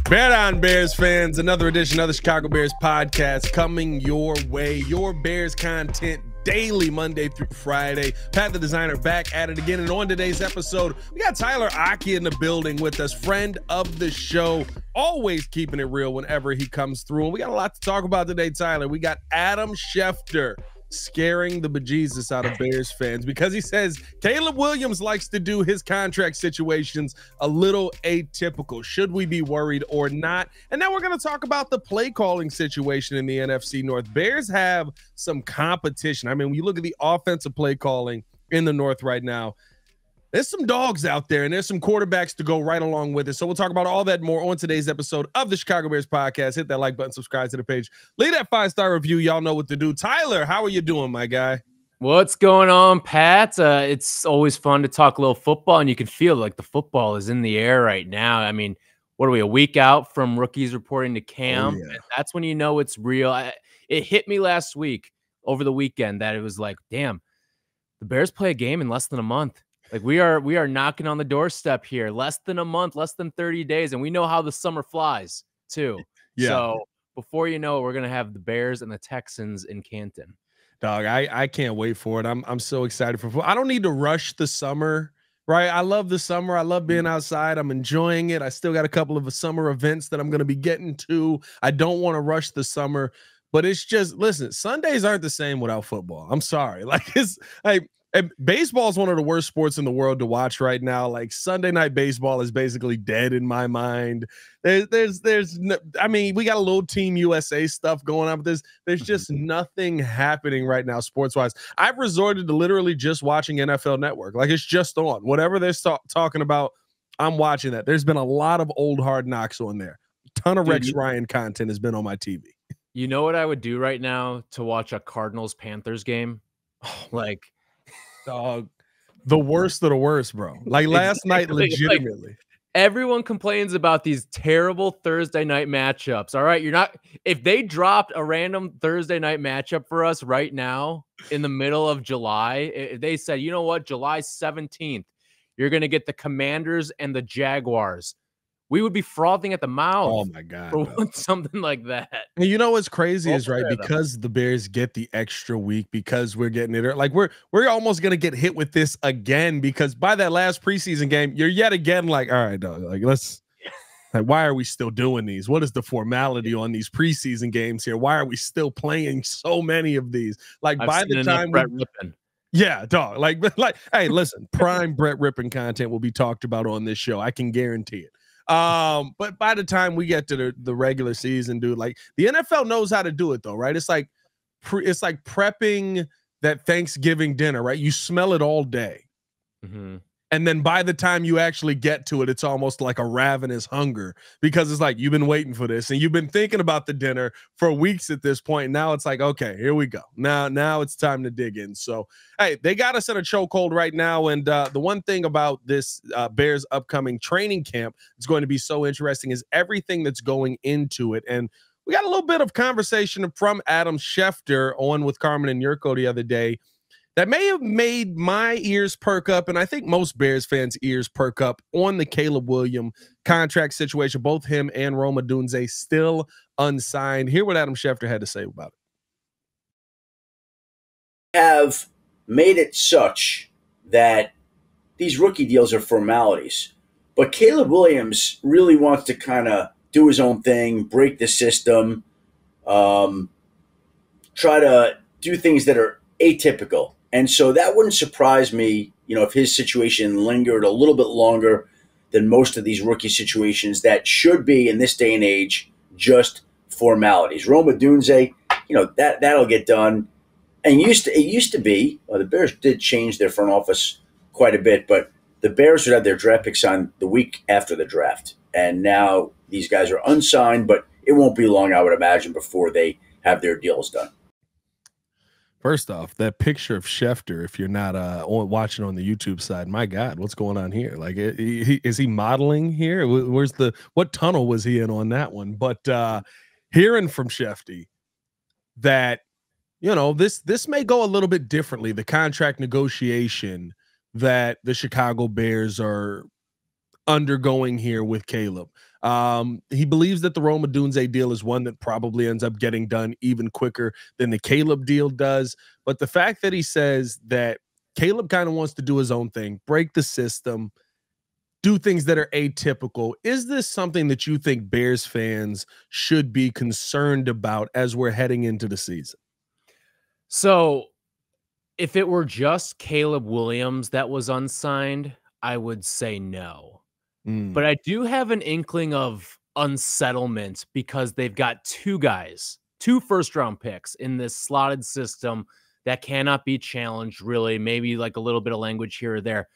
Bear down, Bears fans. Another edition of the Chicago Bears podcast coming your way. Your Bears content daily, Monday through Friday. Pat the Designer back at it again. And on today's episode, we got Tyler Aki in the building with us, friend of the show, always keeping it real whenever he comes through. And we got a lot to talk about today, Tyler. We got Adam Schefter scaring the bejesus out of Bears fans because he says Caleb Williams likes to do his contract situations a little atypical. Should we be worried or not? And then we're going to talk about the play calling situation in the NFC North. Bears have some competition. I mean, when you look at the offensive play calling in the North right now, there's some dogs out there and there's some quarterbacks to go right along with it. So we'll talk about all that more on today's episode of the Chicago Bears podcast. Hit that like button, subscribe to the page, leave that 5-star review. Y'all know what to do. Tyler, how are you doing, my guy? What's going on, Pat? It's always fun to talk a little football, and you can feel like the football is in the air right now. I mean, what are we, a week out from rookies reporting to camp? Oh, yeah. That's when you know it's real. It hit me last week over the weekend that it was like, damn, the Bears play a game in less than a month. Like we are knocking on the doorstep here, less than a month, less than 30 days. And we know how the summer flies too. Yeah. So before you know it, we're going to have the Bears and the Texans in Canton. Dog, I can't wait for it. I'm so excited for football. I don't need to rush the summer, right? I love the summer. I love being outside. I'm enjoying it. I still got a couple of summer events that I'm going to be getting to. I don't want to rush the summer, but it's just, listen, Sundays aren't the same without football. I'm sorry. Like it's like, baseball is one of the worst sports in the world to watch right now. Like Sunday night baseball is basically dead in my mind. I mean, we got a little Team USA stuff going on, but there's just nothing happening right now sports wise. I've resorted to literally just watching NFL Network. Like it's just on whatever they're talking about. I'm watching that. There's been a lot of old Hard Knocks on there. A ton of Rex Ryan content has been on my TV. You know what I would do right now to watch a Cardinals-Panthers game? Like, dog, the worst of the worst, bro. Like last night, legitimately. Like, everyone complains about these terrible Thursday night matchups. All right, if they dropped a random Thursday night matchup for us right now in the middle of July, if they said, you know what, July 17th, you're going to get the Commanders and the Jaguars, we would be frothing at the mouth. Oh my God, for something like that. And you know what's crazy is right because the Bears get the extra week because we're getting it. Like we're almost gonna get hit with this again because by that last preseason game, you're yet again like, all right, dog, like why are we still doing these? What is the formality on these preseason games here? Why are we still playing so many of these? Like by the time yeah, dog. Like hey, listen, prime Brett Rippon content will be talked about on this show. I can guarantee it. But by the time we get to the regular season, dude, like the NFL knows how to do it though, right? It's like prepping that Thanksgiving dinner, right? You smell it all day. And then by the time you actually get to it, it's almost like a ravenous hunger because it's like, you've been waiting for this and you've been thinking about the dinner for weeks at this point. Now it's like, okay, here we go. Now it's time to dig in. So, hey, they got us in a chokehold right now. And the one thing about this Bears upcoming training camp is going to be so interesting is everything that's going into it. And we got a little bit of conversation from Adam Schefter on with Carmen and Yurko the other day that may have made my ears perk up, and I think most Bears fans' ears perk up on the Caleb Williams contract situation. Both him and Rome Odunze still unsigned. Hear what Adam Schefter had to say about it. Have made it such that these rookie deals are formalities, but Caleb Williams really wants to kind of do his own thing, break the system, try to do things that are atypical. And so that wouldn't surprise me, if his situation lingered a little bit longer than most of these rookie situations that should be in this day and age just formalities. Rome Odunze, that'll get done. And it used to be, the Bears did change their front office quite a bit, but the Bears would have their draft picks on the week after the draft. And now these guys are unsigned, but it won't be long, I would imagine, before they have their deals done. First off, that picture of Schefter, if you're not watching on the YouTube side, my God, what's going on here? Like, is he modeling here? What tunnel was he in on that one? But hearing from Schefty that, this may go a little bit differently, the contract negotiation that the Chicago Bears are undergoing here with Caleb. He believes that the Rome Odunze deal is one that probably ends up getting done even quicker than the Caleb deal does. But the fact that he says that Caleb kind of wants to do his own thing, break the system, do things that are atypical. Is this something that you think Bears fans should be concerned about as we're heading into the season? So if it were just Caleb Williams that was unsigned, I would say no. But I do have an inkling of unsettlement because they've got two guys, 2 first-round picks in this slotted system that cannot be challenged, really. Maybe like a little bit of language here or there.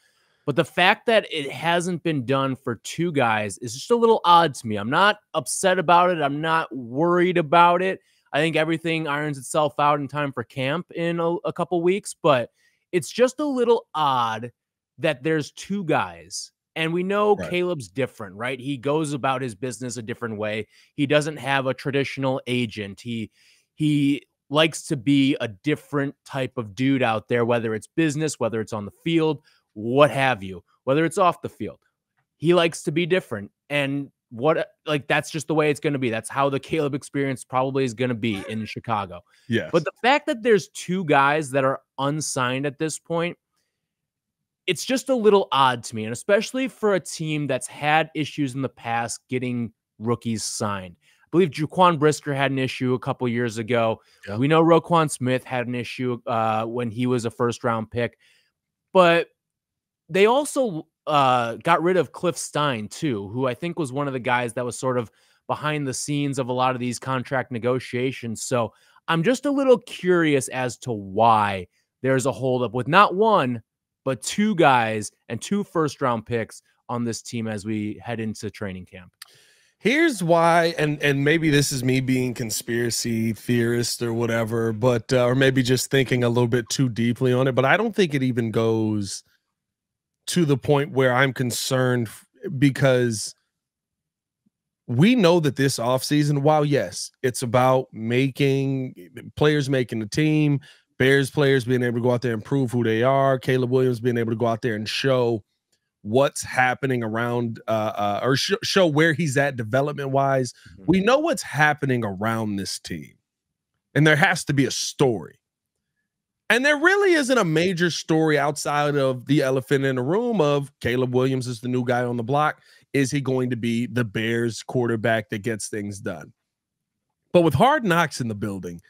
But the fact that it hasn't been done for 2 guys is just a little odd to me. I'm not upset about it. I'm not worried about it. I think everything irons itself out in time for camp in a couple weeks. But it's just a little odd that there's 2 guys. And we know Caleb's different, right? He goes about his business a different way. He doesn't have a traditional agent. He likes to be a different type of dude out there, whether it's business, whether it's on the field, what have you, whether it's off the field. He likes to be different. And that's just the way it's going to be. That's how the Caleb experience probably is going to be in Chicago. Yes. But the fact that there's 2 guys that are unsigned at this point, it's just a little odd to me, and especially for a team that's had issues in the past getting rookies signed. I believe Jaquan Brisker had an issue a couple years ago. Yep. We know Roquan Smith had an issue when he was a first-round pick. But they also got rid of Cliff Stein, too, who I think was one of the guys that was sort of behind the scenes of a lot of these contract negotiations. So I'm just a little curious as to why there's a holdup with not 1, but 2 guys and 2 first-round picks on this team as we head into training camp. Here's why, and maybe this is me being conspiracy theorist or whatever, but or maybe just thinking a little bit too deeply on it, but I don't think it even goes to the point where I'm concerned, because we know that this offseason, while yes, it's about players making the team, Bears players being able to go out there and prove who they are, Caleb Williams being able to go out there and show what's happening around or show where he's at development-wise. We know what's happening around this team, and there has to be a story. And there really isn't a major story outside of the elephant in the room of Caleb Williams is the new guy on the block. Is he going to be the Bears quarterback that gets things done? But with Hard Knocks in the building,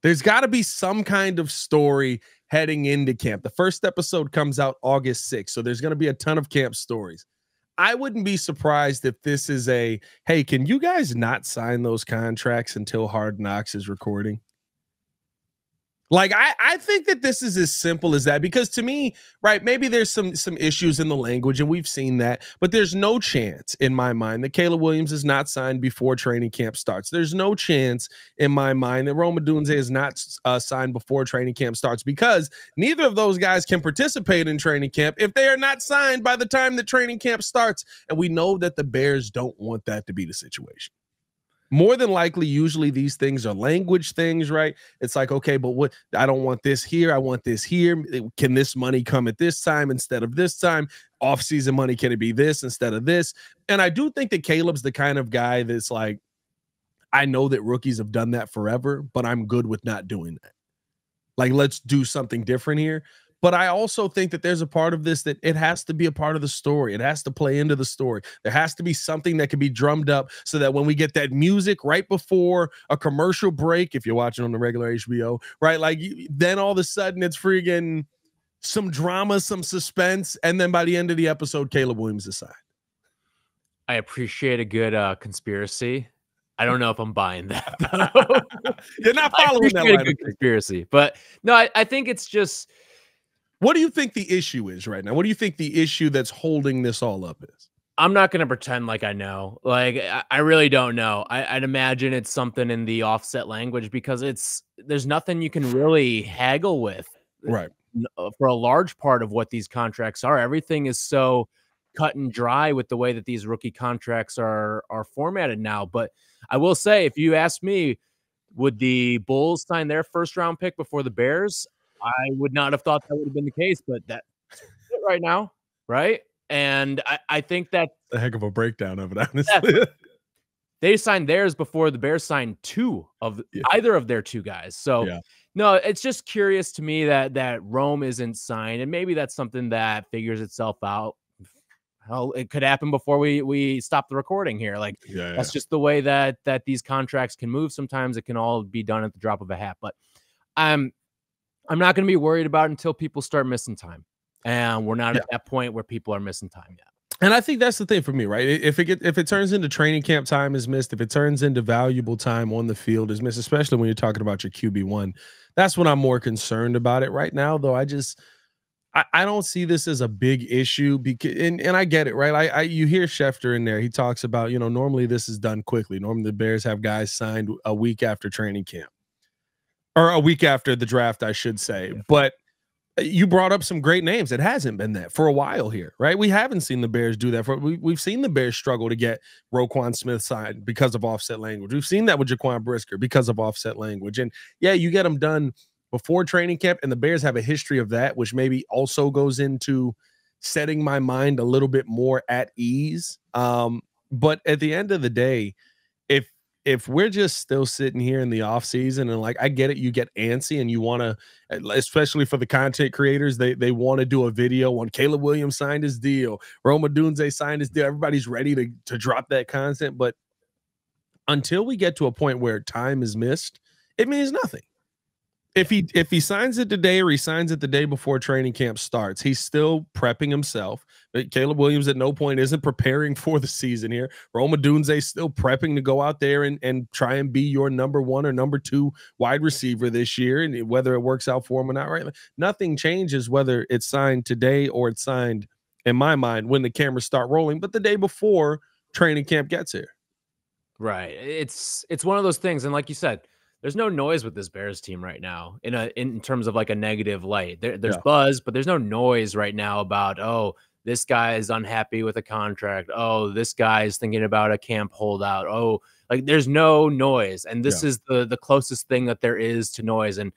there's got to be some kind of story heading into camp. The first episode comes out August 6th, so there's going to be a ton of camp stories. I wouldn't be surprised if this is hey, can you guys not sign those contracts until Hard Knocks is recording? Like, I think that this is as simple as that, because to me, right, maybe there's some issues in the language, and we've seen that, but there's no chance in my mind that Caleb Williams is not signed before training camp starts. There's no chance in my mind that Rome Odunze is not signed before training camp starts, because neither of those guys can participate in training camp if they are not signed by the time that training camp starts. And we know that the Bears don't want that to be the situation. More than likely, usually these things are language things, right? It's like, okay, but what, I don't want this here. I want this here. Can this money come at this time instead of this time? Off-season money, can it be this instead of this? And I do think that Caleb's the kind of guy that's like, I know that rookies have done that forever, but I'm good with not doing that. Like, let's do something different here. But I also think that there's a part of this that it has to be a part of the story. It has to play into the story. There has to be something that can be drummed up so that when we get that music right before a commercial break, if you're watching on the regular HBO, right? Like, then all of a sudden it's friggin' some drama, some suspense. And then by the end of the episode, Caleb Williams is signed. I appreciate a good conspiracy. I don't know if I'm buying that, though. You're not following that line of conspiracy. But no, I think it's just... What do you think the issue is right now? What do you think the issue that's holding this all up is? I'm not going to pretend like I know. Like, I really don't know. I'd imagine it's something in the offset language, because there's nothing you can really haggle with. Right. For a large part of what these contracts are. Everything is so cut and dry with the way that these rookie contracts are formatted now. But I will say, if you ask me, would the Bulls sign their first round pick before the Bears? I would not have thought that would have been the case, but that's it right now, right? And I think that's a heck of a breakdown of it, honestly. They signed theirs before the Bears signed either of their two guys. So no, it's just curious to me that Rome isn't signed, and maybe that's something that figures itself out. Hell, it could happen before we stop the recording here. Like that's just the way that these contracts can move. Sometimes it can all be done at the drop of a hat. But I'm not going to be worried about it until people start missing time, and we're not at that point where people are missing time yet. And I think that's the thing for me, right? If it turns into training camp time is missed, if it turns into valuable time on the field is missed, especially when you're talking about your QB1, that's when I'm more concerned about it. Right now, though, I don't see this as a big issue because, and I get it, right? You hear Schefter in there. He talks about, normally this is done quickly. Normally the Bears have guys signed a week after training camp or a week after the draft, I should say. But you brought up some great names. It hasn't been that for a while here, right? We haven't seen the Bears do that. We've seen the Bears struggle to get Roquan Smith signed because of offset language. We've seen that with Jaquan Brisker because of offset language. And you get them done before training camp, and the Bears have a history of that, which maybe also goes into setting my mind a little bit more at ease. But at the end of the day, if we're just still sitting here in the off season and I get it, you get antsy and you want to, especially for the content creators, they want to do a video when Caleb Williams signed his deal, Rome Odunze signed his deal. Everybody's ready to drop that content. But until we get to a point where time is missed, it means nothing. If he signs it today or he signs it the day before training camp starts, he's still prepping himself. But Caleb Williams at no point isn't preparing for the season here. Rome Odunze still prepping to go out there and try and be your number 1 or number 2 wide receiver this year, and whether it works out for him or not, right? Nothing changes whether it's signed today or it's signed, in my mind, when the cameras start rolling, but the day before training camp gets here. Right. It's one of those things, and like you said, there's no noise with this Bears team right now in terms of like a negative light. There's buzz, but there's no noise right now about, oh, this guy is unhappy with a contract. Oh, this guy is thinking about a camp holdout. Oh, like there's no noise. And this is the closest thing that there is to noise. And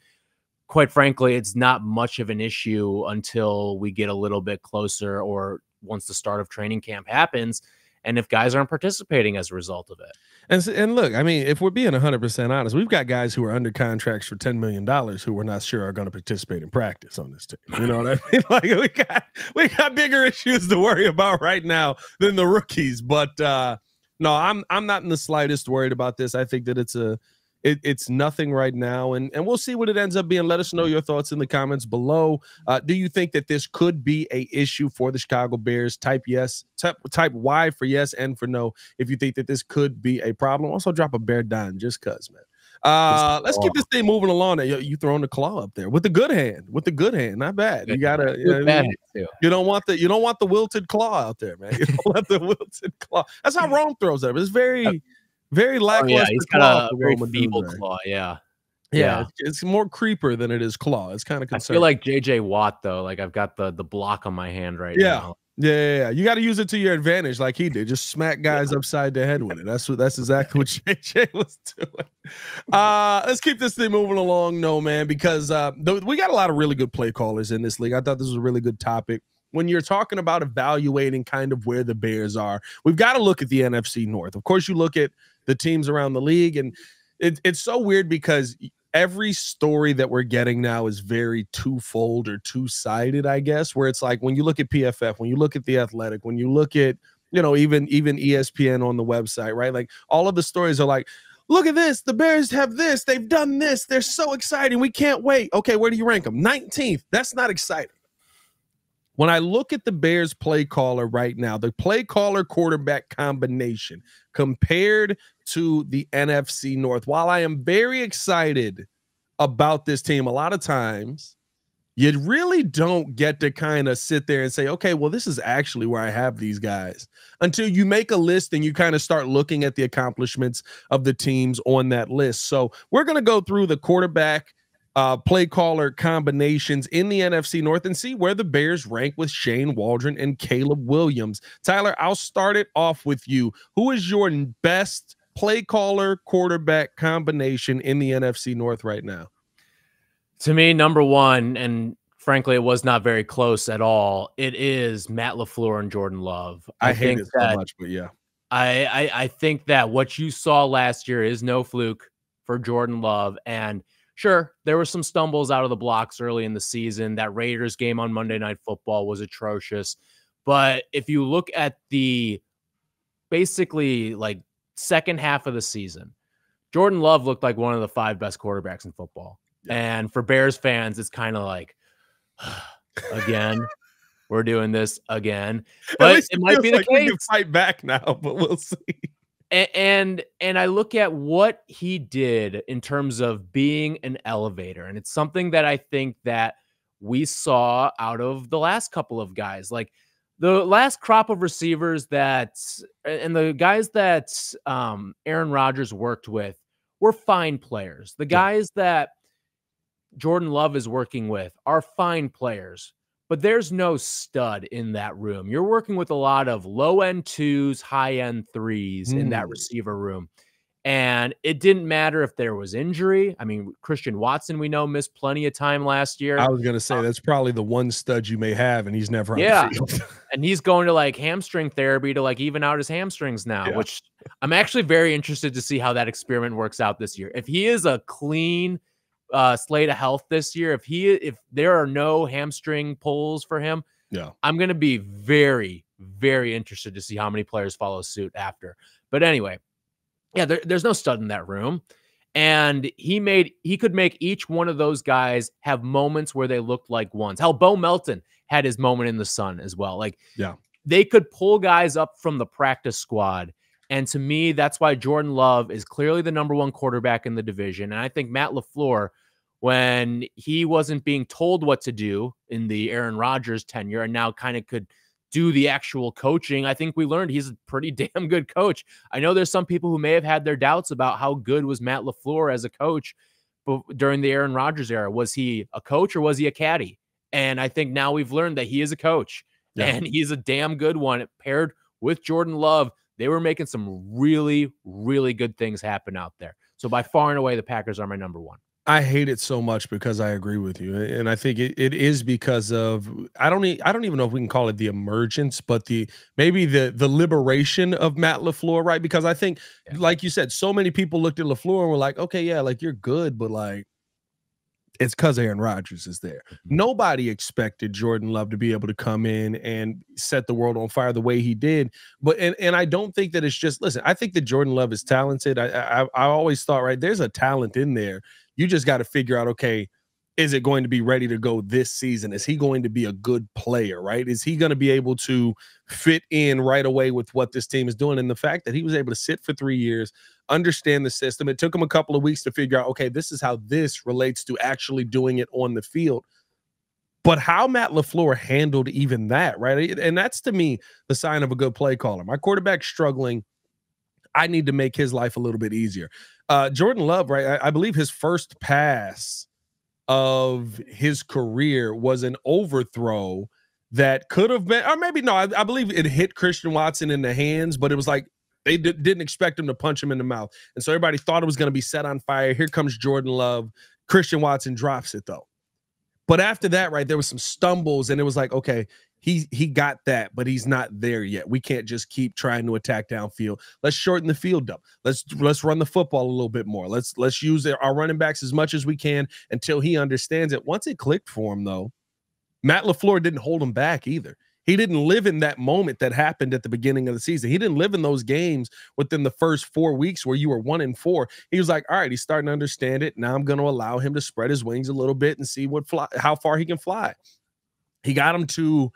quite frankly, it's not much of an issue until we get a little bit closer or once the start of training camp happens. And if guys aren't participating as a result of it. And look, I mean, if we're being 100% honest, we've got guys who are under contracts for $10 million who we're not sure are going to participate in practice on this team. You know what I mean? Like we got bigger issues to worry about right now than the rookies. But no, I'm not in the slightest worried about this. I think that it's nothing right now, and we'll see what it ends up being. Let us know your thoughts in the comments below. Do you think that this could be a issue for the Chicago Bears? Type yes, type Y for yes and for no if you think that this could be a problem. Also drop a bear dime just cuz, man. Let's keep this thing moving along. You throwing the claw up there with the good hand, not bad. You gotta, you don't want the wilted claw out there, man. You don't want the wilted claw. That's how Rome throws it. It's very lackluster. He's got a very feeble claw. Yeah. It's more creeper than it is claw. It's kind of concerning. I feel like JJ Watt though. Like I've got the block on my hand right now. Yeah. You got to use it to your advantage, like he did. Just smack guys upside the head with it. That's exactly what JJ was doing. Let's keep this thing moving along, man, because we got a lot of really good play callers in this league. I thought this was a really good topic. When you're talking about evaluating kind of where the Bears are, we've got to look at the NFC North. Of course, you look at the teams around the league, and it's so weird because every story that we're getting now is very twofold or two-sided, I guess, where it's like when you look at PFF, when you look at The Athletic, when you look at, even ESPN on the website, right? Like all of the stories are like, look at this. The Bears have this. They've done this. They're so exciting. We can't wait. Okay, where do you rank them? 19th. That's not exciting. When I look at the Bears play caller right now, the play caller quarterback combination compared to the NFC North, while I am very excited about this team, a lot of times you really don't get to kind of sit there and say, okay, well, this is actually where I have these guys until you make a list and you kind of start looking at the accomplishments of the teams on that list. So we're going to go through the quarterback play caller combinations in the NFC North and see where the Bears rank with Shane Waldron and Caleb Williams. Tyler, I'll start it off with you. Who is your best play caller quarterback combination in the NFC North right now? To me, number one, and frankly, it was not very close at all. It is Matt LaFleur and Jordan Love. I hate it so much, but yeah. I think that what you saw last year is no fluke for Jordan Love. And sure, there were some stumbles out of the blocks early in the season. That Raiders game on Monday Night Football was atrocious. But if you look at the basically like second half of the season, Jordan Love looked like one of the 5 best quarterbacks in football. Yeah. And for Bears fans, it's kind of like, again, we're doing this again. But it might be the case. We can fight back now, but we'll see. And I look at what he did in terms of being an elevator, and it's something that I think that we saw out of the last couple of guys, like the last crop of receivers and the guys that Aaron Rodgers worked with were fine players. The guys that Jordan Love is working with are fine players, but there's no stud in that room. You're working with a lot of low-end 2s, high-end 3s in that receiver room. And it didn't matter if there was injury. I mean, Christian Watson, we know, missed plenty of time last year. I was going to say that's probably the one stud you may have, and he's never on the field. And he's going to like hamstring therapy to like even out his hamstrings now, which I'm actually very interested to see how that experiment works out this year. If he is a clean slate of health this year, if there are no hamstring pulls for him, I'm going to be very, very interested to see how many players follow suit after. But anyway, there's no stud in that room. And he could make each one of those guys have moments where they looked like ones. Hell, Bo Melton had his moment in the sun as well. Like, they could pull guys up from the practice squad. And to me, that's why Jordan Love is clearly the #1 quarterback in the division. And I think Matt LaFleur, when he wasn't being told what to do in the Aaron Rodgers tenure and now kind of could do the actual coaching, I think we learned he's a pretty damn good coach. I know there's some people who may have had their doubts about how good was Matt LaFleur as a coach during the Aaron Rodgers era. Was he a coach or was he a caddy? And I think now we've learned that he is a coach, and he's a damn good one. Paired with Jordan Love, they were making some really, really good things happen out there. So by far and away, the Packers are my #1. I hate it so much because I agree with you, and I think it is because of I don't even know if we can call it the emergence, but maybe the liberation of Matt LaFleur, right? Because I think, like you said, so many people looked at LaFleur and were like, okay, yeah, like you're good, but like it's because Aaron Rodgers is there. Nobody expected Jordan Love to be able to come in and set the world on fire the way he did. But and I don't think that it's just, listen, I think that Jordan Love is talented. I always thought, right, there's a talent in there. You just got to figure out, okay, is it going to be ready to go this season? Is he going to be a good player, right? Is he going to be able to fit in right away with what this team is doing? And the fact that he was able to sit for 3 years, understand the system. It took him a couple of weeks to figure out, okay, this is how this relates to actually doing it on the field. But how Matt LaFleur handled even that, right? And that's, to me, the sign of a good play caller. My quarterback's struggling. I need to make his life a little bit easier. Jordan Love, right? I believe his first pass of his career was an overthrow that could have been, or maybe no, I believe it hit Christian Watson in the hands, but it was like they didn't expect him to punch him in the mouth. And so everybody thought it was going to be set on fire. Here comes Jordan Love. Christian Watson drops it, though. But after that, right, there was some stumbles, and it was like, okay, he got that, but he's not there yet. We can't just keep trying to attack downfield. Let's shorten the field up. Let's run the football a little bit more. Let's use our running backs as much as we can until he understands it. Once it clicked for him, though, Matt LaFleur didn't hold him back either. He didn't live in that moment that happened at the beginning of the season. He didn't live in those games within the first 4 weeks where you were 1-4. He was like, all right, he's starting to understand it. Now I'm going to allow him to spread his wings a little bit and see how far he can fly. He got him to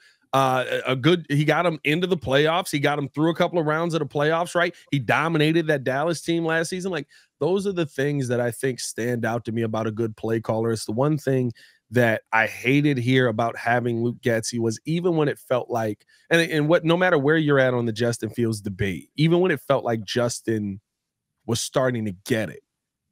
he got him into the playoffs. He got him through a couple of rounds of the playoffs, right? He dominated that Dallas team last season. Like, those are the things that I think stand out to me about a good play caller. It's the one thing that I hated here about having Luke Getsy was, even when it felt like, and what, no matter where you're at on the Justin Fields debate, even when it felt like Justin was starting to get it,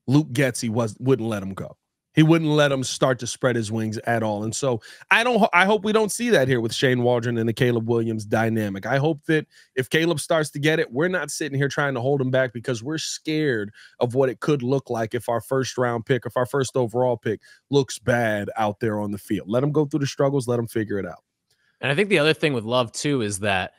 Luke Getsy wouldn't let him go. He wouldn't let him start to spread his wings at all. And so I hope we don't see that here with Shane Waldron and the Caleb Williams dynamic. I hope that if Caleb starts to get it, we're not sitting here trying to hold him back because we're scared of what it could look like if our first round pick, if our first overall pick looks bad out there on the field. Let him go through the struggles. Let him figure it out. And I think the other thing with Love too is that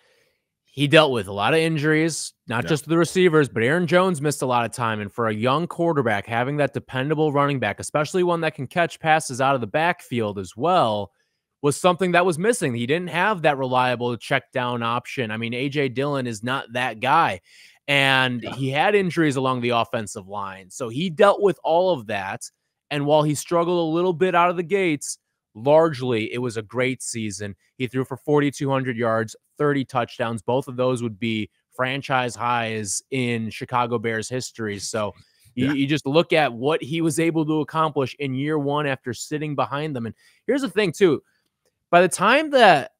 he dealt with a lot of injuries, not just the receivers, but Aaron Jones missed a lot of time. And for a young quarterback, having that dependable running back, especially one that can catch passes out of the backfield as well, was something that was missing. He didn't have that reliable check down option. I mean, A.J. Dillon is not that guy. And he had injuries along the offensive line. So he dealt with all of that. And while he struggled a little bit out of the gates, largely, it was a great season. He threw for 4,200 yards, 30 touchdowns. Both of those would be franchise highs in Chicago Bears history. So you just look at what he was able to accomplish in year one after sitting behind them. And here's the thing, too. By the time that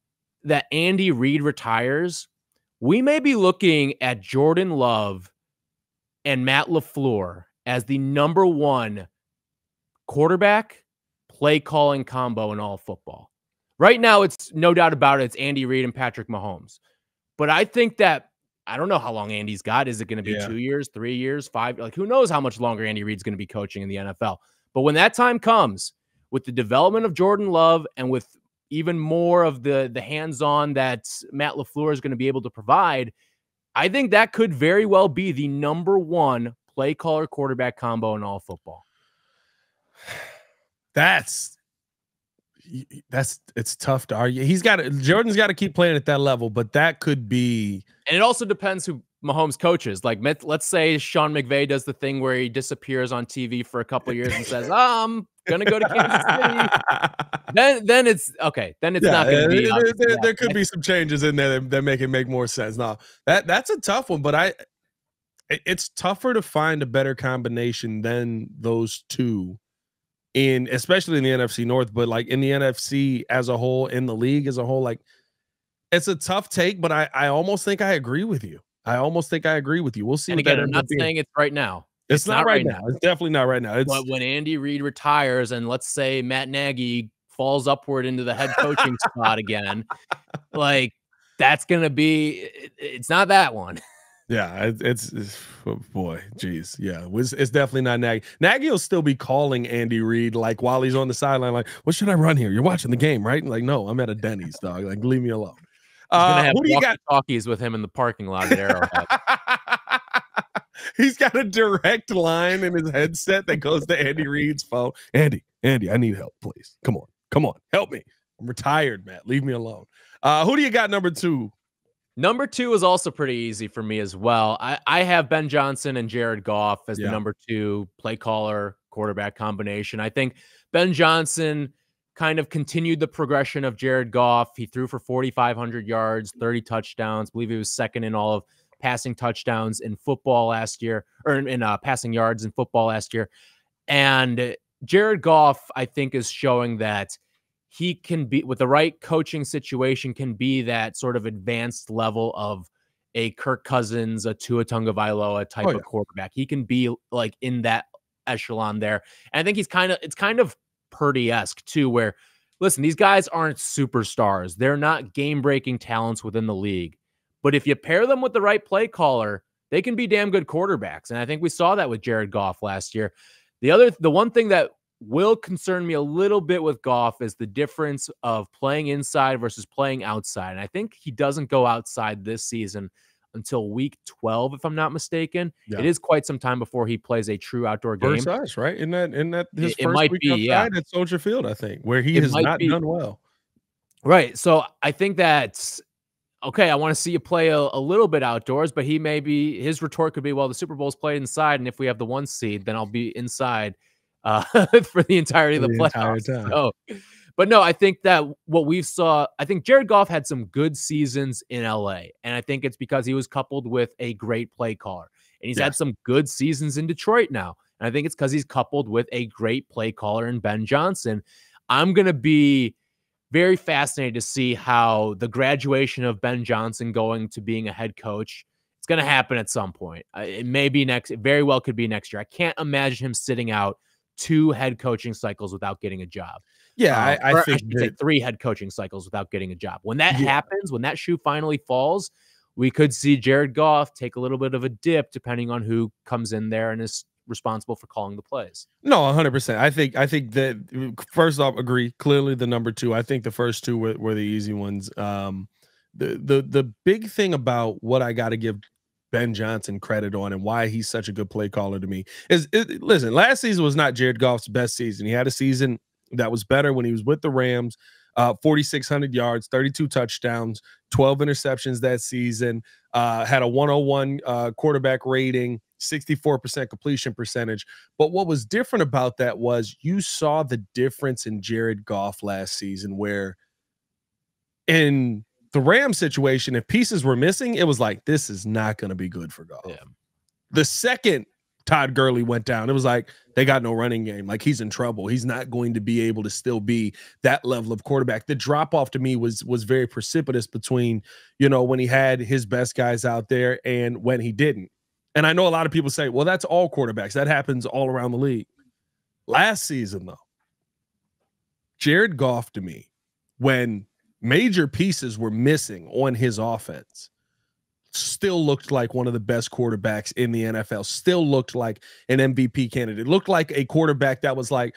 Andy Reid retires, we may be looking at Jordan Love and Matt LaFleur as the number one quarterback play calling combo in all football. Right now, it's no doubt about it. It's Andy Reid and Patrick Mahomes. But I think that, I don't know how long Andy's got. Is it going to be 2 years, 3 years, 5? Like, who knows how much longer Andy Reid's going to be coaching in the NFL. But when that time comes, with the development of Jordan Love and with even more of the hands-on that Matt LaFleur is going to be able to provide, I think that could very well be the number one play caller quarterback combo in all football. It's tough to argue. Jordan's got to keep playing at that level, but that could be. And it also depends who Mahomes coaches. Like, let's say Sean McVay does the thing where he disappears on TV for a couple of years and says, I'm gonna go to Kansas City. Then it's okay. Then it's not going to be. There could be some changes in there that make more sense. No, that's a tough one, but it's tougher to find a better combination than those two. Especially in the NFC North, but like in the NFC as a whole, in the league as a whole, like it's a tough take, but I almost think I agree with you. We'll see. And again, I'm not saying it's right now. It's not right now. It's definitely not right now. But when Andy Reid retires and let's say Matt Nagy falls upward into the head coaching spot again, like that's going to be, it's not that one. Yeah, it's oh boy, geez, yeah, it's definitely not Nagy. Nagy will still be calling Andy Reid like while he's on the sideline, like, "What should I run here? You're watching the game, right?" Like, no, I'm at a Denny's, dog. Like, leave me alone. He's gonna have walkie-talkies with him in the parking lot at Arrowhead. He's got a direct line in his headset that goes to Andy Reid's phone. Andy, I need help, please. Come on, help me. I'm retired, Matt. Leave me alone. Who do you got number 2? Number 2 is also pretty easy for me as well. I have Ben Johnson and Jared Goff as the number 2 play caller quarterback combination. I think Ben Johnson kind of continued the progression of Jared Goff. He threw for 4,500 yards, 30 touchdowns. I believe he was second in all of passing touchdowns in football last year, or in passing yards in football last year. And Jared Goff, I think, is showing that he can be, with the right coaching situation, can be that sort of advanced level of a Kirk Cousins, a Tua Tagovailoa type of quarterback. He can be like in that echelon there. And I think it's kind of Purdy-esque too, where, listen, these guys aren't superstars. They're not game-breaking talents within the league. But if you pair them with the right play caller, they can be damn good quarterbacks. And I think we saw that with Jared Goff last year. The one thing that will concern me a little bit with Goff is the difference of playing inside versus playing outside. And I think he doesn't go outside this season until week 12, if I'm not mistaken. Yeah. It is quite some time before he plays a true outdoor game. First size, right? In that his first might week be, outside at Soldier Field, I think, where he has not done well. Right. So I think that's okay. I want to see you play a little bit outdoors, but his retort could be, well, the Super Bowl's played inside, and if we have the 1 seed, then I'll be inside for the entirety of the playoffs. So, but no, I think that I think Jared Goff had some good seasons in LA. And I think it's because he was coupled with a great play caller. And he's had some good seasons in Detroit now. And I think it's because he's coupled with a great play caller in Ben Johnson. I'm going to be very fascinated to see how the graduation of Ben Johnson going to being a head coach, it's going to happen at some point. It may be it very well could be next year. I can't imagine him sitting out 2 head coaching cycles without getting a job. Yeah, I think I should say 3 head coaching cycles without getting a job. When that happens, when that shoe finally falls, we could see Jared Goff take a little bit of a dip depending on who comes in there and is responsible for calling the plays. No, 100%. I think that first off, agree. Clearly, the number 2. I think the first 2 were the easy ones. The big thing about what I got to give Ben Johnson credit on and why he's such a good play caller to me is listen, last season was not Jared Goff's best season. He had a season that was better when he was with the Rams. 4,600 yards, 32 touchdowns, 12 interceptions that season, had a 101 quarterback rating, 64% completion percentage. But what was different about that was you saw the difference in Jared Goff last season, where in the Rams situation, if pieces were missing, it was like, this is not going to be good for Goff. Yeah. The second Todd Gurley went down, it was like, they got no running game. Like, he's in trouble. He's not going to be able to still be that level of quarterback. The drop off to me was very precipitous between, when he had his best guys out there and when he didn't. And I know a lot of people say, well, that's all quarterbacks. That happens all around the league. Last season, though, Jared Goff to me, when major pieces were missing on his offense, still looked like one of the best quarterbacks in the NFL, still looked like an MVP candidate, looked like a quarterback that was like,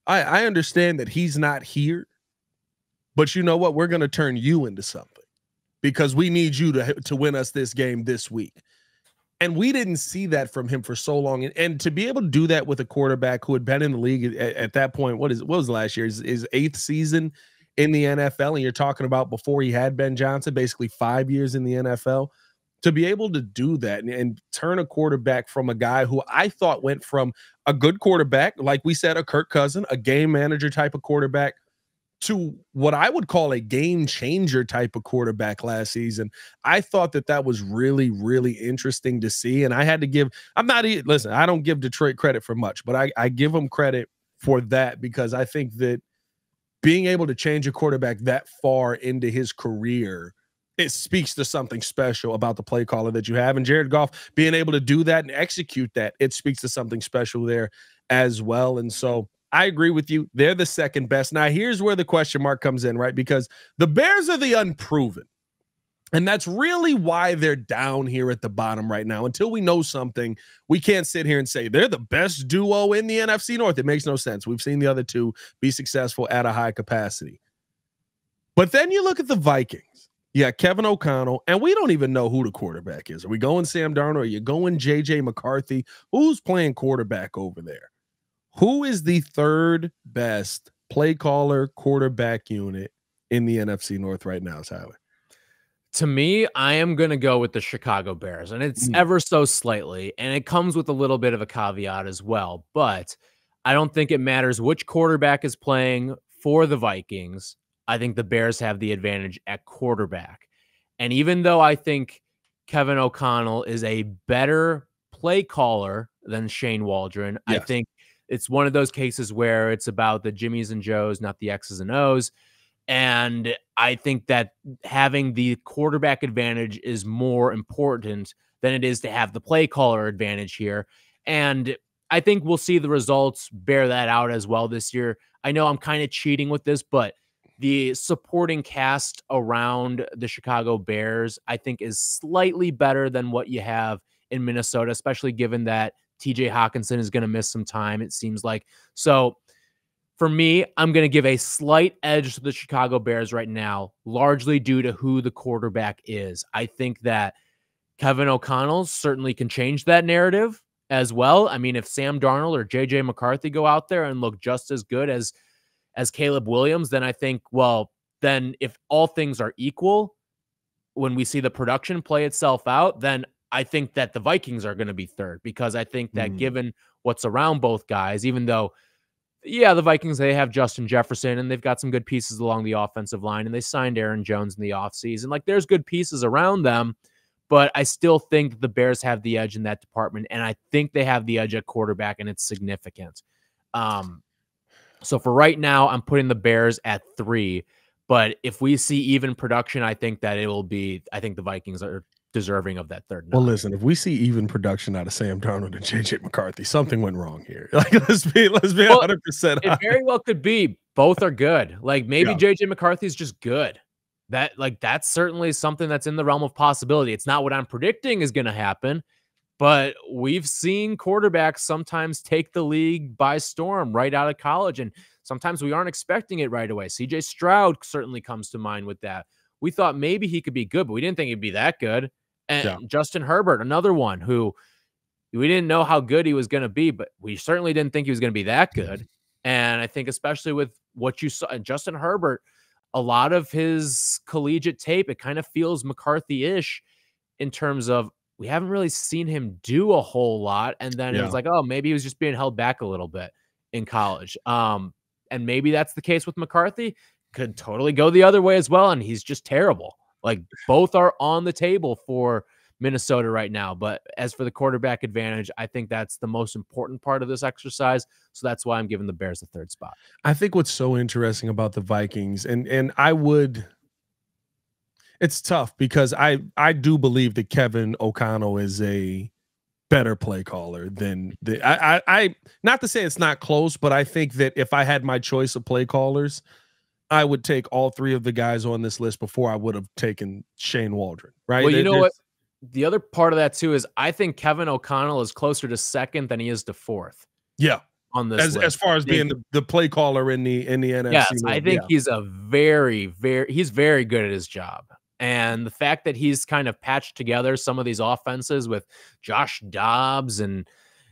I understand that he's not here, but you know what? We're going to turn you into something because we need you to win us this game this week. And we didn't see that from him for so long. And to be able to do that with a quarterback who had been in the league at that point, what was last year? His 8th season in the NFL. And you're talking about before he had Ben Johnson, basically 5 years in the NFL. To be able to do that and turn a quarterback from a guy who I thought went from a good quarterback, like we said, a Kirk Cousin, a game manager type of quarterback, to what I would call a game changer type of quarterback last season. I thought that was really, really interesting to see. And I had to give, I don't give Detroit credit for much, but I give them credit for that, because I think that being able to change a quarterback that far into his career, it speaks to something special about the play caller that you have. And Jared Goff being able to do that and execute that, it speaks to something special there as well. And so I agree with you. They're the second best. Now, here's where the question mark comes in, right? Because the Bears are the unproven. And that's really why they're down here at the bottom right now. Until we know something, we can't sit here and say they're the best duo in the NFC North. It makes no sense. We've seen the other two be successful at a high capacity. But then you look at the Vikings. Yeah, Kevin O'Connell, and we don't even know who the quarterback is. Are we going Sam Darnold? Are you going J.J. McCarthy? Who's playing quarterback over there? Who is the third best play caller quarterback unit in the NFC North right now, Tyler? To me, I am going to go with the Chicago Bears, and it's ever so slightly, and it comes with a little bit of a caveat as well, but I don't think it matters which quarterback is playing for the Vikings. I think the Bears have the advantage at quarterback. And even though I think Kevin O'Connell is a better play caller than Shane Waldron, yes, I think it's one of those cases where it's about the Jimmies and Joes, not the X's and O's. And I think that having the quarterback advantage is more important than it is to have the play caller advantage here. And I think we'll see the results bear that out as well this year. I know I'm kind of cheating with this, but the supporting cast around the Chicago Bears, I think, is slightly better than what you have in Minnesota, especially given that TJ Hawkinson is going to miss some time, it seems like. So for me, I'm going to give a slight edge to the Chicago Bears right now, largely due to who the quarterback is. I think that Kevin O'Connell certainly can change that narrative as well. I mean, if Sam Darnold or J.J. McCarthy go out there and look just as good as Caleb Williams, then I think, well, then if all things are equal, when we see the production play itself out, then I think that the Vikings are going to be third, because I think that given what's around both guys, even though, yeah, the Vikings, they have Justin Jefferson and they've got some good pieces along the offensive line, and they signed Aaron Jones in the offseason. Like, there's good pieces around them, but I still think the Bears have the edge in that department, and I think they have the edge at quarterback, and it's significant. So for right now, I'm putting the Bears at 3. But if we see even production, I think that I think the Vikings are deserving of that third nod. Well, listen, if we see even production out of Sam Darnold and JJ McCarthy, something went wrong here. Like, let's be 100% It very well could be. Both are good. Like, maybe JJ McCarthy is just good. That's certainly something that's in the realm of possibility. It's not what I'm predicting is going to happen, but we've seen quarterbacks sometimes take the league by storm right out of college, and sometimes we aren't expecting it right away. CJ Stroud certainly comes to mind with that. We thought maybe he could be good, but we didn't think he'd be that good. And Justin Herbert, another one who we didn't know how good he was going to be, but we certainly didn't think he was going to be that good. And I think especially with what you saw, Justin Herbert, a lot of his collegiate tape, it kind of feels McCarthy-ish in terms of we haven't really seen him do a whole lot. And then it was like, oh, maybe he was just being held back a little bit in college. And maybe that's the case with McCarthy. Could totally go the other way as well. And he's just terrible. Like, both are on the table for Minnesota right now. But as for the quarterback advantage, I think that's the most important part of this exercise. So that's why I'm giving the Bears the third spot. I think what's so interesting about the Vikings, and it's tough because I do believe that Kevin O'Connell is a better play caller than I not to say it's not close, but I think that if I had my choice of play callers, I would take all three of the guys on this list before I would have taken Shane Waldron, right? Well, you know what? The other part of that too is I think Kevin O'Connell is closer to second than he is to fourth. Yeah. On this as far as being the play caller in the NFC. Yes, I think he's he's very good at his job. And the fact that he's kind of patched together some of these offenses with Josh Dobbs and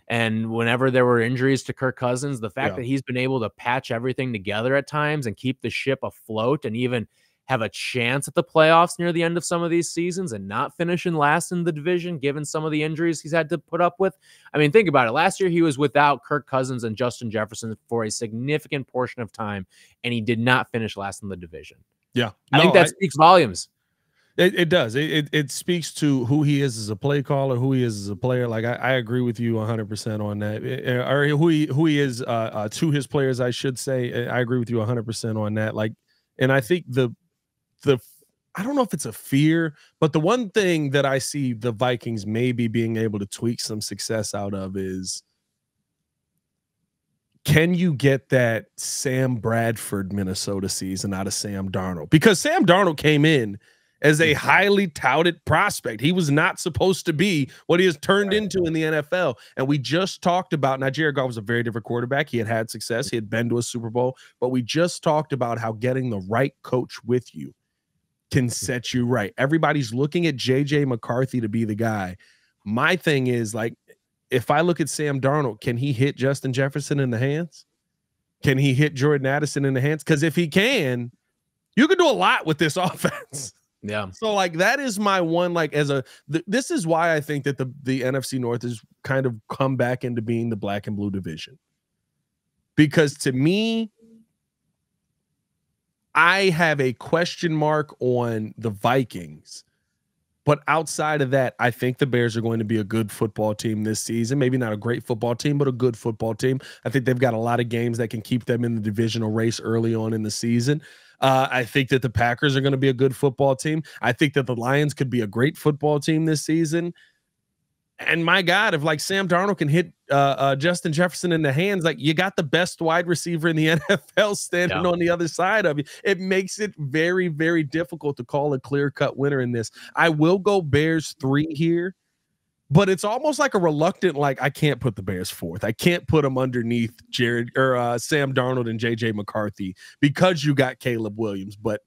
whenever there were injuries to Kirk Cousins, the fact that he's been able to patch everything together at times and keep the ship afloat and even have a chance at the playoffs near the end of some of these seasons and not finishing last in the division, given some of the injuries he's had to put up with. I mean, think about it. Last year, he was without Kirk Cousins and Justin Jefferson for a significant portion of time, and he did not finish last in the division. Yeah. I think that speaks volumes. It does. It speaks to who he is as a play caller, who he is as a player. Like, I agree with you 100% on that. Or who he is to his players, I should say. I agree with you 100% on that. Like, and I think I don't know if it's a fear, but the one thing that I see the Vikings maybe being able to tweak some success out of is, can you get that Sam Bradford Minnesota season out of Sam Darnold? Because Sam Darnold came in as a highly touted prospect. He was not supposed to be what he has turned into in the NFL. And we just talked about, now Jared Goff was a very different quarterback. He had success. He had been to a Super Bowl. But we just talked about how getting the right coach with you can set you right. Everybody's looking at JJ McCarthy to be the guy. My thing is, like, if I look at Sam Darnold, can he hit Justin Jefferson in the hands? Can he hit Jordan Addison in the hands? Because if he can, you can do a lot with this offense. Yeah. So, like, that is my one, like, this is why I think that the NFC North has kind of come back into being the black and blue division. Because to me, I have a question mark on the Vikings. But outside of that, I think the Bears are going to be a good football team this season. Maybe not a great football team, but a good football team. I think they've got a lot of games that can keep them in the divisional race early on in the season. I think that the Packers are going to be a good football team. I think that the Lions could be a great football team this season. And my God, if like Sam Darnold can hit Justin Jefferson in the hands, like, you got the best wide receiver in the NFL standing on the other side of you. It makes it very, very difficult to call a clear-cut winner in this. I will go Bears 3 here, but it's almost like a reluctant, like, I can't put the Bears 4th. I can't put them underneath Sam Darnold and JJ McCarthy because you got Caleb Williams. But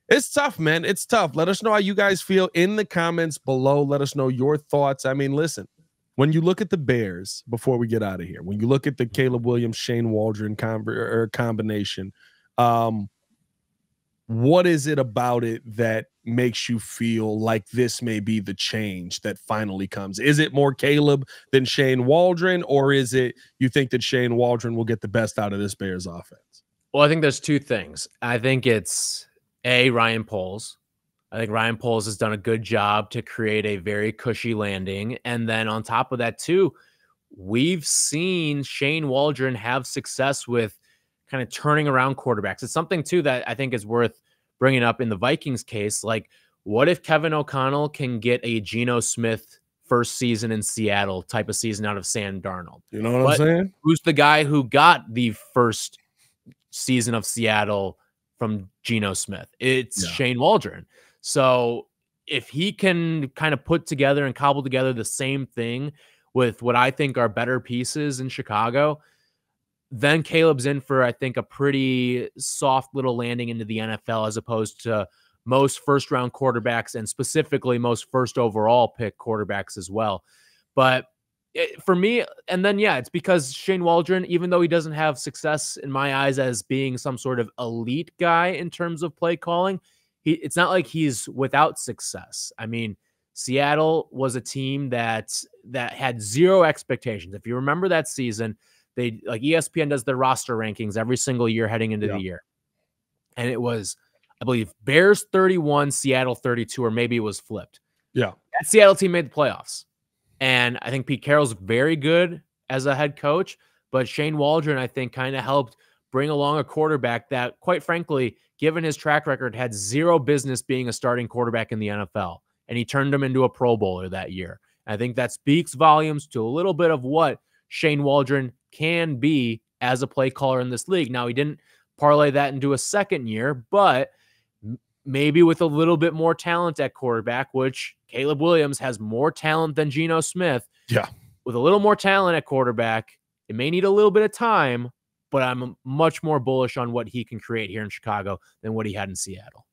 it's tough, man. It's tough. Let us know how you guys feel in the comments below. Let us know your thoughts. I mean, listen, when you look at the Bears, before we get out of here, when you look at the Caleb Williams, Shane Waldron combination, what is it about it that makes you feel like this may be the change that finally comes? Is it more Caleb than Shane Waldron, or is it you think that Shane Waldron will get the best out of this Bears offense? Well, I think there's two things. I think it's Ryan Poles. I think Ryan Poles has done a good job to create a very cushy landing. And then on top of that, too, we've seen Shane Waldron have success with kind of turning around quarterbacks. It's something, too, that I think is worth bringing up in the Vikings case. Like, what if Kevin O'Connell can get a Geno Smith first season in Seattle type of season out of Sam Darnold? You know what I'm saying? Who's the guy who got the first season of Seattle from Geno Smith? It's Shane Waldron. So if he can kind of put together and cobble together the same thing with what I think are better pieces in Chicago, then Caleb's in for, I think, a pretty soft little landing into the NFL as opposed to most first-round quarterbacks and specifically most first overall pick quarterbacks as well. But for me, and then, it's because Shane Waldron, even though he doesn't have success in my eyes as being some sort of elite guy in terms of play calling, it's not like he's without success. I mean, Seattle was a team that had zero expectations. If you remember that season, they, like, ESPN does their roster rankings every single year heading into the year. And it was, I believe, Bears 31, Seattle 32, or maybe it was flipped. Yeah. That Seattle team made the playoffs. And I think Pete Carroll's very good as a head coach, but Shane Waldron, I think, kind of helped bring along a quarterback that, quite frankly, given his track record, had zero business being a starting quarterback in the NFL. And he turned him into a Pro Bowler that year. And I think that speaks volumes to a little bit of what Shane Waldron can be as a play caller in this league. Now, he didn't parlay that into a second year, but maybe with a little bit more talent at quarterback, which Caleb Williams has more talent than Geno Smith. Yeah. With a little more talent at quarterback, it may need a little bit of time, but I'm much more bullish on what he can create here in Chicago than what he had in Seattle.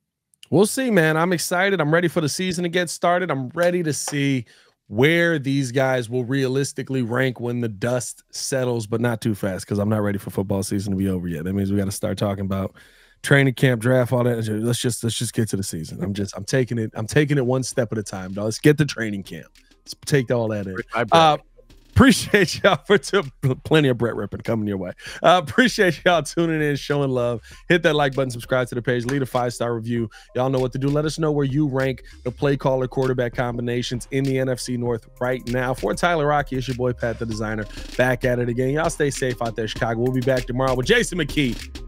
We'll see, man. I'm excited. I'm ready for the season to get started. I'm ready to see where these guys will realistically rank when the dust settles, but not too fast, because I'm not ready for football season to be over yet. That means we got to start talking about training camp, draft, all that. Let's just get to the season. I'm taking it one step at a time, dog. Let's get to training camp. Let's take all that in. Appreciate y'all for plenty of Brett ripping coming your way. Appreciate y'all tuning in, showing love. Hit that like button, subscribe to the page, leave a 5-star review. Y'all know what to do. Let us know where you rank the play caller quarterback combinations in the NFC North right now. For Tyler Rocky, it's your boy Pat the Designer, back at it again. Y'all stay safe out there, Chicago. We'll be back tomorrow with Jason McKee.